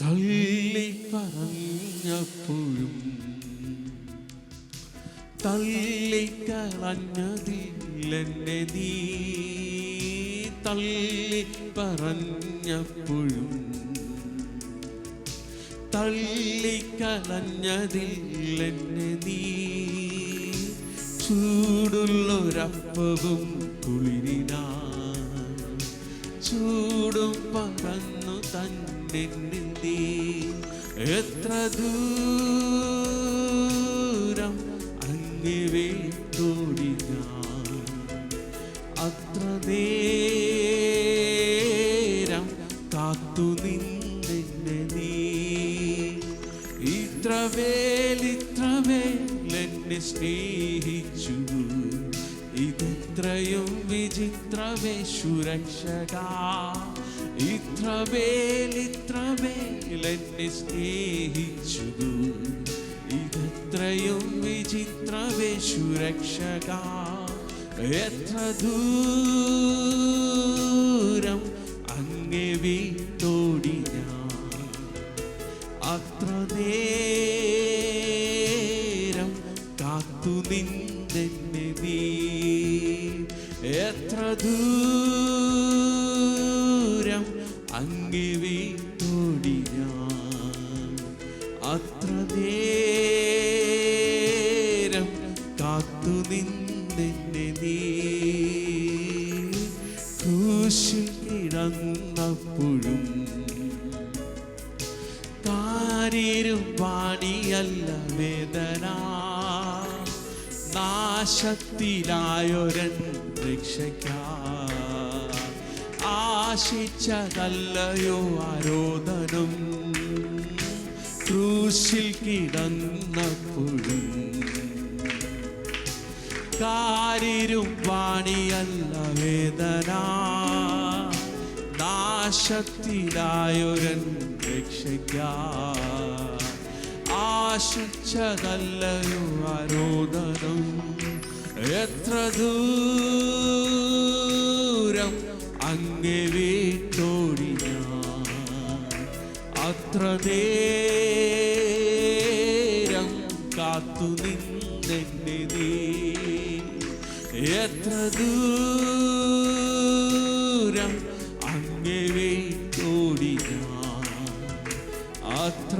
തള്ളി പറഞ്ഞപ്പോഴും തള്ളിക്കളഞ്ഞതില്ലെന്നെ നീ. തള്ളി പറഞ്ഞപ്പോഴും തള്ളിക്കളഞ്ഞതില്ലെന്നെ നീ. ചൂടുള്ളൊരപ്പവും കുളിരിനാ ചൂടും പറന്നു തന്നെ നീ. എത്ര ദൂരം അങ്ങേ വേണ്ടോടി ഞാൻ, അത്ര നേരം കാത്തു നിന്നെ നീ. ഇത്രമേൽ എന്നെ സ്നേഹിച്ചു, ഇതെത്രയും വിചിത്രമേ സുരക്ഷക. ഇത്രമേൽ എന്നെ സ്നേഹിച്ചു, ഇതെത്രയും വിചിത്രമേ സുരക്ഷക. എത്ര ദൂരം അങ്ങേ വിട്ടോടി ഞാൻ, അത്ര നേരം കാത്തു നിന്നെ നീ. എത്ര ദൂരം അങ്ങേ വിട്ടോടി ഞാൻ, അത്ര നേരം കാത്തു നിന്നെ നീ. ക്രൂശിൽ കിടന്നപ്പോഴും കാരിരുമ്പാണിയല്ല വേദന, നാശത്തിലായൊരൻ രക്ഷയ്ക്കായി ആശിച്ചതല്ലയോ ആരോധനം. ക്രൂശിൽ കിടന്നപ്പോഴും കാരിരുമ്പാണിയല്ല വേദന, നാശത്തിലായൊരൻ രക്ഷയ്ക്കായി ആശിച്ചതല്ലയോ ആരോധനം. എത്ര ദൂരം അങ്ങേ വിട്ടോടി ഞാൻ, അത്ര നേരം കാത്തു നിന്നെ നീ. എത്ര ദൂരം അങ്ങേ വിട്ടോടി ഞാൻ, അത്ര